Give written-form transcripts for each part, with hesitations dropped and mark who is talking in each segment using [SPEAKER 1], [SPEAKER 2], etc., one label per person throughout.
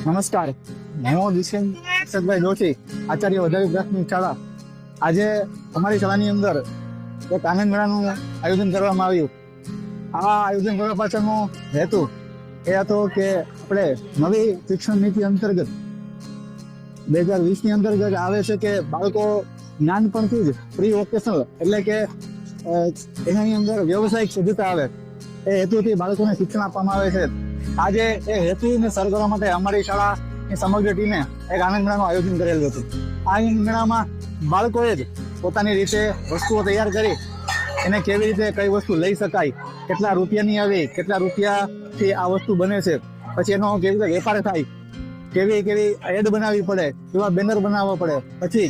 [SPEAKER 1] નમસ્કાર, હું દિશેનભાઈ જોશી, આચાર્ય વધારી પ્રાથમિક શાળા. આજે અમારી શાળાની અંદર એક આનંદ મેળાનું આયોજન કરવામાં આવ્યું. આ આયોજન કરવા પાછળનો હેતુ એ હતો કે આપણે નવી શિક્ષણ નીતિ અંતર્ગત 2020ની અંતર્ગત આવે છે કે બાળકો નાનપણથી જ પ્રી વોકેશનલ એટલે કે એની અંદર વ્યવસાયિક સિદ્ધતા આવે એ હેતુથી બાળકોને શિક્ષણ આપવામાં આવે છે. આજે એ હેતુને સર કરવા માટે અમારી શાળાની સમગ્ર ટીમે એક આનંદ મેળાનું આયોજન કરેલું હતું. આ આનંદ મેળામાં બાળકોએ જ પોતાની રીતે વસ્તુઓ તૈયાર કરી એને કેવી રીતે કઈ વસ્તુ લઈ શકાય, કેટલા રૂપિયાની આવી, કેટલા રૂપિયાથી આ વસ્તુ બને છે, પછી એનો કેવી રીતે વેપાર થાય, કેવી એડ બનાવવી પડે, કેવા બેનર બનાવવા પડે, પછી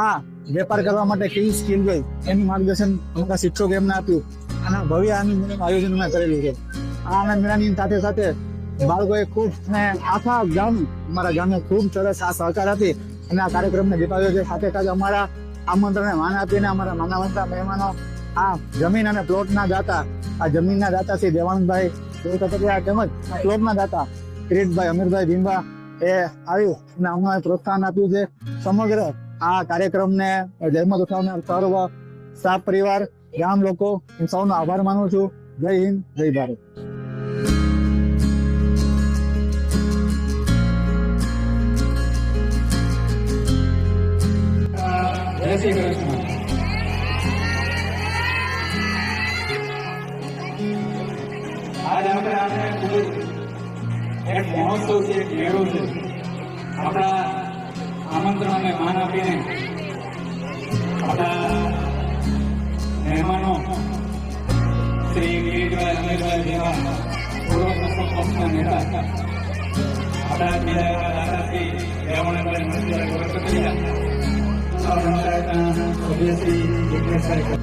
[SPEAKER 1] આ વેપાર કરવા માટે કેવી સ્કીલ હોય એનું માર્ગદર્શન અમારા શિક્ષકો એમને આપ્યું. અને ભવ્ય આનંદ મેળાનું આયોજન અમે કરેલું છે. આ આનંદ મેળાની સાથે સાથે બાળકોએ ખૂબ અને આખા ગામ અમારા ગામે ખૂબ સરસ આ સહકાર આપી અને આ કાર્યક્રમને જીતાવ્યો છે. સાથે સાથે અમારા આમંત્રણને માન આપીને અમારા માનવંતા મહેમાનો આ જમીન અને પ્લોટના દાતા, આ જમીનના દાતા શ્રી દેવાનંદભાઈ તેમજ પ્લોટના દાતા કિરીટભાઈ, અમીરભાઈ ભીમબા એ આવ્યું અને અમને પ્રોત્સાહન આપ્યું છે. સમગ્ર આ કાર્યક્રમને જહેમત ઉઠાવનાર સર્વ સ્ટાફ પરિવાર, ગામ લોકો, હું સૌનો આભાર માનું છું. જય હિન્દ, જય ભારત.
[SPEAKER 2] જય શ્રી કૃષ્ણ. આજ આપણે ખૂબ એક મહોત્સવ છે, એક મેળો છે. આપણા આમંત્રણને માન આપીને આપણા મહેમાનો શ્રી કિરીટભાઈ, અમીરભાઈ જેવા પૂર્વ પક્ષના નેતા, આપણા બીજા દાદા શ્રી દેવાનંદભાઈ ગોરખત્રિયા, સભ્ય શ્રી જિગ્નેશભાઈ.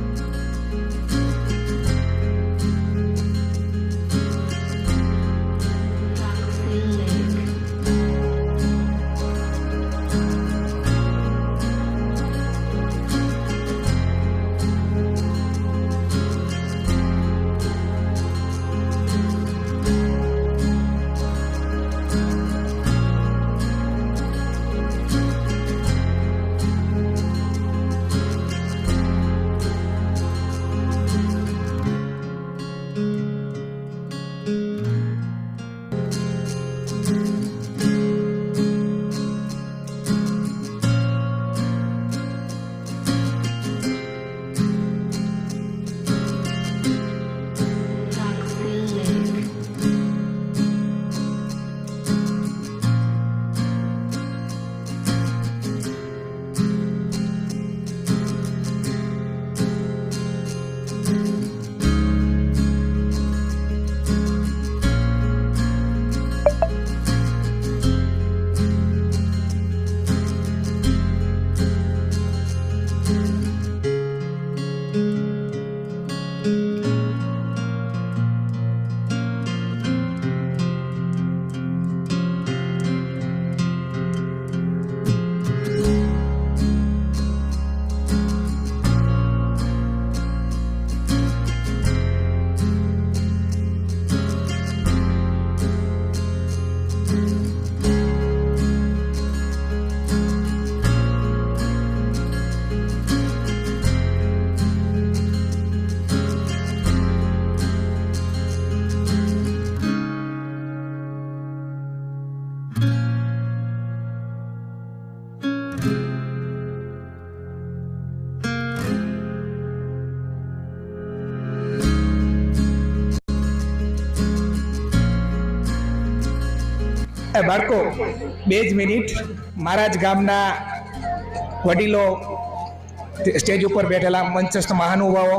[SPEAKER 3] બાળકો 2 જ મિનિટ. મારા જ ગામના વડીલો, સ્ટેજ ઉપર બેઠેલા મંચસ્થ મહાનુભાવો,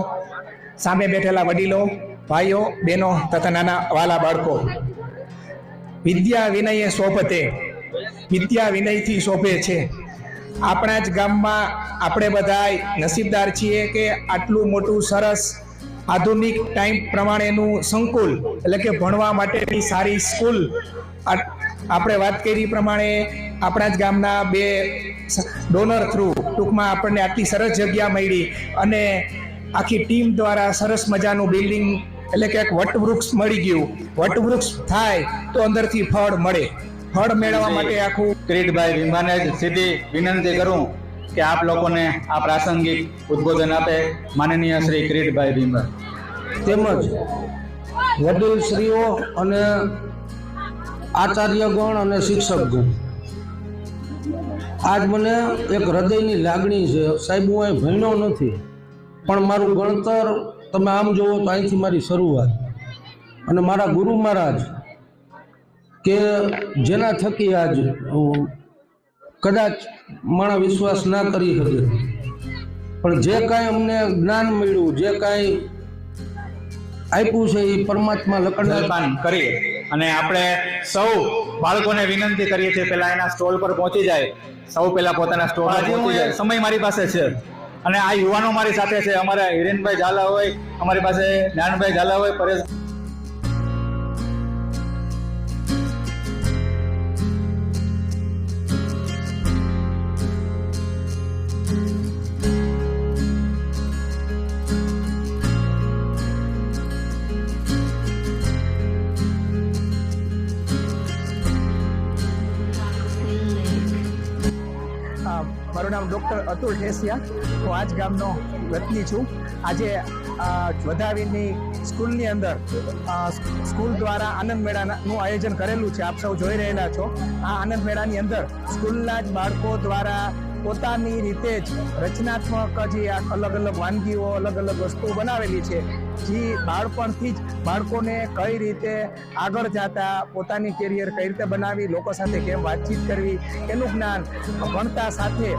[SPEAKER 3] સામે બેઠેલા વડીલો, ભાઈઓ, બહેનો તથા નાના વાલા બાળકો, વિદ્યા વિનયે શોભતે, વિદ્યા વિનયથી શોભે છે. આપણા જ ગામમાં આપણે બધા નસીબદાર છીએ કે આટલું મોટું સરસ આધુનિક ટાઈમ પ્રમાણેનું સંકુલ એટલે કે ભણવા માટેની સારી સ્કૂલ. આપણે વાત કરી પ્રમાણે આપણા જ ગામના 2 ડોનર થ્રુ ટૂંકમાં આપણને આટલી સરસ જગ્યા મળી અને આખી ટીમ દ્વારા સરસ મજાનું બિલ્ડિંગ એટલે કે એક વટવૃક્ષ મળી ગયું. વટવૃક્ષ થાય તો અંદરથી ફળ મળે. ફળ મેળવવા માટે આખું
[SPEAKER 1] કિરીટભાઈ ભીમાને સીધી વિનંતી કરું કે આપ લોકોને આ પ્રાસંગિક ઉદ્બોધન આપે માનનીય શ્રી કિરીટભાઈ ભીમા.
[SPEAKER 4] તેમજ વડીલશ્રીઓ અને આચાર્યગણ અને શિક્ષકગણ, આજ મને એક હૃદયની લાગણી છે. સાહેબ, હું અહીં ભણ્યો નથી, પણ મારું ગણતર તમે આમ જુઓ તો અહીંથી મારી શરૂઆત. અને મારા ગુરુ મહારાજ કે જેના થકી આજ કદાચ મારા વિશ્વાસ ના કરી શકે, પણ જે કાંઈ અમને જ્ઞાન મળ્યું, જે કાંઈ આપ્યું છે એ પરમાત્મા લખંડા
[SPEAKER 1] જલપાન કરીએ અને આપણે સૌ બાળકોને વિનંતી કરીએ છીએ પહેલા એના સ્ટોલ પર પહોંચી જાય. સૌ પહેલા પોતાના સ્ટોલ પર પહોંચી જાય. સમય મારી પાસે છે અને આ યુવાનો મારી સાથે છે. અમારા હિરેનભાઈ ઝાલા હોય, અમારી પાસે જ્ઞાનભાઈ ઝાલા હોય, પરેશ
[SPEAKER 3] મારું નામ ડૉક્ટર અતુલ ઠેસિયા. હું આજ ગામનો વતની છું. આજે વધાવીની સ્કૂલની અંદર સ્કૂલ દ્વારા આનંદ મેળાનું આયોજન કરેલું છે. આપ સૌ જોઈ રહેલા છો. આ આનંદ મેળાની અંદર સ્કૂલના જ બાળકો દ્વારા પોતાની રીતે જ રચનાત્મક જે અલગ અલગ વાનગીઓ, અલગ અલગ વસ્તુઓ બનાવેલી છે, જે બાળપણથી જ બાળકોને કઈ રીતે આગળ જતા પોતાની કેરિયર કઈ રીતે બનાવી, લોકો સાથે કેમ વાતચીત કરવી, એનું જ્ઞાન ભણતા સાથે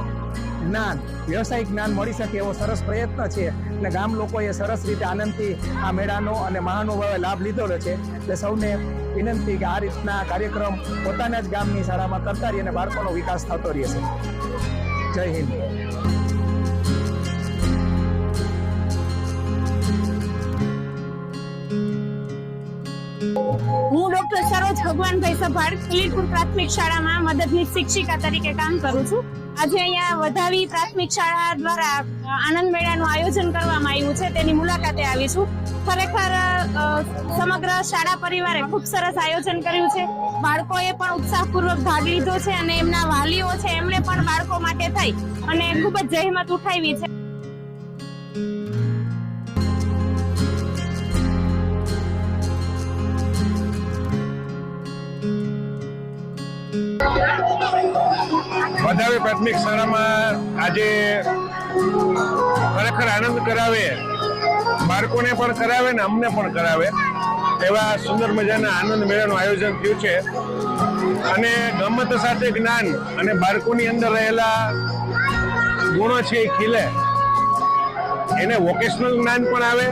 [SPEAKER 3] જ્ઞાન, વ્યવસાયિક જ્ઞાન મળી શકે એવો સરસ પ્રયત્ન છે. અને ગામ લોકોએ સરસ રીતે આનંદથી આ મેળાનો અને મહાનુભાવે લાભ લીધેલો છે. એટલે સૌને વિનંતી કે આ રીતના કાર્યક્રમ પોતાના જ ગામની શાળામાં કરતા રહીએ અને બાળકોનો વિકાસ થતો રહેશે. જય હિન્દ.
[SPEAKER 5] હું ડોક્ટર સરોજ ભગવાનભાઈ સભાડ ખલીલપુર પ્રાથમિક શાળામાં મદદનીશ શિક્ષિકા તરીકે કામ કરું છું. આજે અહીંયા વધાવી પ્રાથમિક શાળા દ્વારા આનંદ મેળાનું આયોજન કરવામાં આવ્યું છે, તેની મુલાકાતે આવી છું. ખરેખર સમગ્ર શાળા પરિવારે ખૂબ સરસ આયોજન કર્યું છે. બાળકોએ પણ ઉત્સાહપૂર્વક ભાગ લીધો છે અને એમના વાલીઓ છે એમણે પણ બાળકો માટે થઈ અને ખૂબ જ જહેમત ઉઠાવી છે.
[SPEAKER 6] વધાવી પ્રાથમિક શાળામાં આજે ખરેખર આનંદ કરાવે, બાળકોને પણ કરાવે ને અમને પણ કરાવે એવા સુંદર મજાના આનંદ મેળાનું આયોજન થયું છે. અને ગમત સાથે જ્ઞાન અને બાળકોની અંદર રહેલા ગુણો છે એ ખીલે, એને વોકેશનલ જ્ઞાન પણ આવે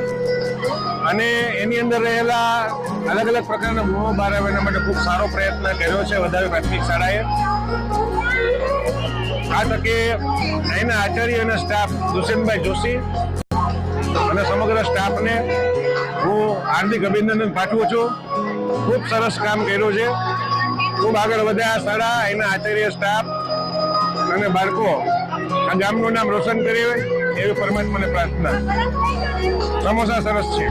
[SPEAKER 6] અને એની અંદર રહેલા અલગ અલગ પ્રકારના ગુણો બહાર આવે. એના માટે ખૂબ સારો પ્રયત્ન કર્યો છે વધાવી પ્રાથમિક શાળાએ. આ તકે અહીંના આચાર્ય અને સ્ટાફ દુષ્યંતભાઈ જોશી અને સમગ્ર સ્ટાફને હું હાર્દિક અભિનંદન પાઠવું છું. ખૂબ સરસ કામ કર્યું છે. ખૂબ આગળ વધ્યા શાળા, એના આચાર્ય સ્ટાફ અને બાળકો આ ગામનું નામ રોશન કરે એવી પરમાત્માને પ્રાર્થના. સમોસા સરસ છે.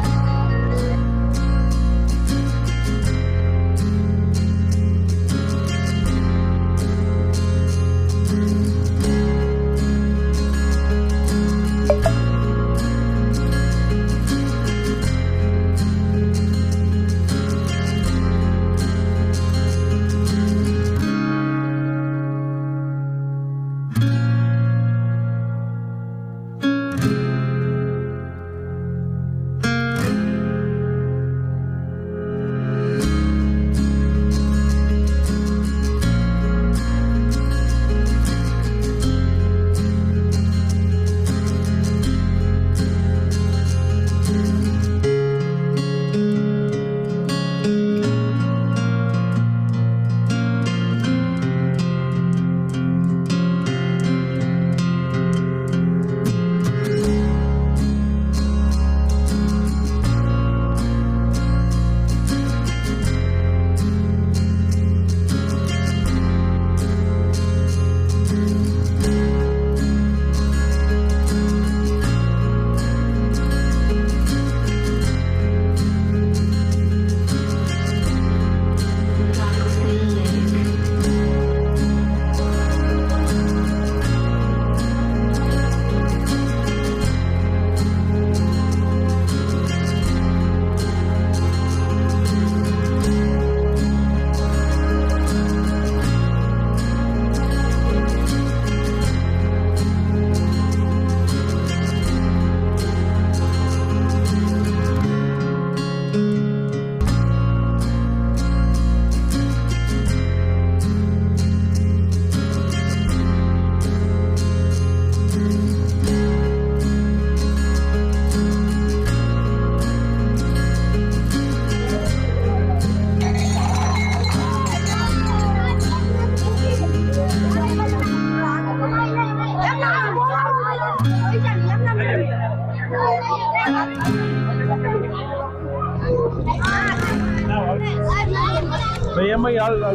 [SPEAKER 6] સમય હાલો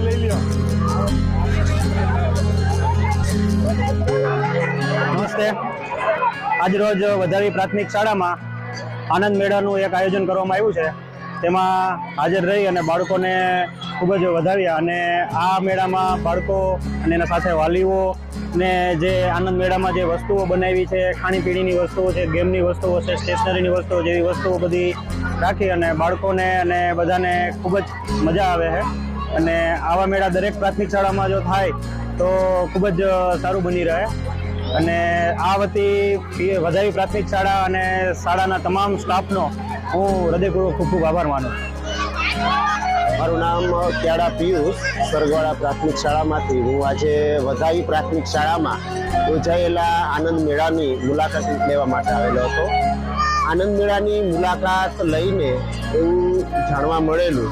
[SPEAKER 6] લઈ લ્યો.
[SPEAKER 1] નમસ્તે. આજરોજ વધાવી પ્રાથમિક શાળામાં આનંદ મેળાનું એક આયોજન કરવામાં આવ્યું છે. તેમાં હાજર રહી અને બાળકોને ખૂબ જ વધાવ્યા અને આ મેળામાં બાળકો અને એના સાથે વાલીઓ ને જે આનંદ મેળામાં જે વસ્તુઓ બનાવી છે, ખાણીપીણીની વસ્તુઓ છે, ગેમની વસ્તુઓ છે, સ્ટેશનરીની વસ્તુઓ જેવી વસ્તુઓ બધી રાખી અને બાળકોને અને બધાને ખૂબ જ મજા આવે છે. અને આવા મેળા દરેક પ્રાથમિક શાળામાં જો થાય તો ખૂબ જ સારું બની રહે. અને આ વતી વધાવી પ્રાથમિક શાળા અને શાળાના તમામ સ્ટાફનો હું હૃદયપૂર્વક ખૂબ ખૂબ આભાર માનું.
[SPEAKER 7] મારું નામ ક્યાડા પિયુષ, સરગવાડા પ્રાથમિક શાળામાંથી. હું આજે વધાવી પ્રાથમિક શાળામાં યોજાયેલા આનંદ મેળાની મુલાકાત લેવા માટે આવેલો હતો. આનંદ મેળાની મુલાકાત લઈને એવું જાણવા મળેલું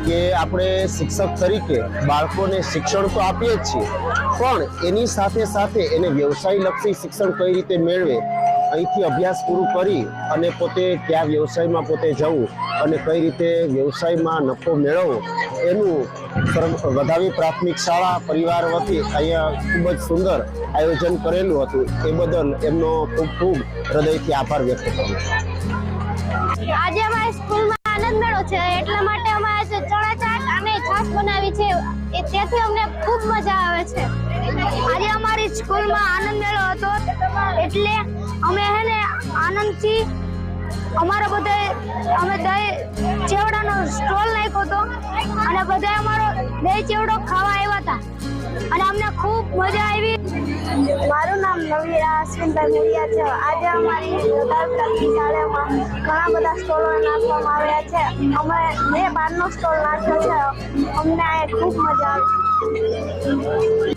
[SPEAKER 7] કે આપણે શિક્ષક તરીકે બાળકોને શિક્ષણ તો આપીએ જ છીએ, પણ એની સાથે સાથે એને વ્યવસાયલક્ષી શિક્ષણ કઈ રીતે મેળવે, અહીંથી અભ્યાસ પૂરું કરી અને પોતે કયા વ્યવસાયમાં પોતે જવું અને કઈ રીતે વ્યવસાયમાં નફો મેળવવો, એનું વધાવી પ્રાથમિક શાળા પરિવાર વતી અહીંયા ખૂબ જ સુંદર આયોજન કરેલું હતું. એ બદલ એમનો ખૂબ ખૂબ હૃદયથી આભાર વ્યક્ત કરું.
[SPEAKER 8] આજે અમારી સ્કૂલમાં આનંદ મેળો છે, એટલા માટે અમે આજે ચણા ચાટ અને છાશ બનાવી છે. તેથી અમને ખૂબ મજા આવે છે. આજે અમારી સ્કૂલમાં આનંદ મેળો હતો, એટલે અમે આનંદથી અમારા બધા અમે દહીં ચેવડાનો સ્ટોલ નાખ્યો હતો અને બધા અમારો દહીં ચેવડો ખાવા આવ્યા હતા અને અમને ખૂબ મજા આવી. મારું નામ નવીરા અશ્વિનભાઈ મુળિયા છે. આજે અમારી પ્રાથમિક શાળામાં ઘણા બધા સ્ટોલો નાખવામાં આવ્યા છે. મેં 12નો સ્ટોલ નાખ્યો છે. અમને આ ખૂબ મજા આવી.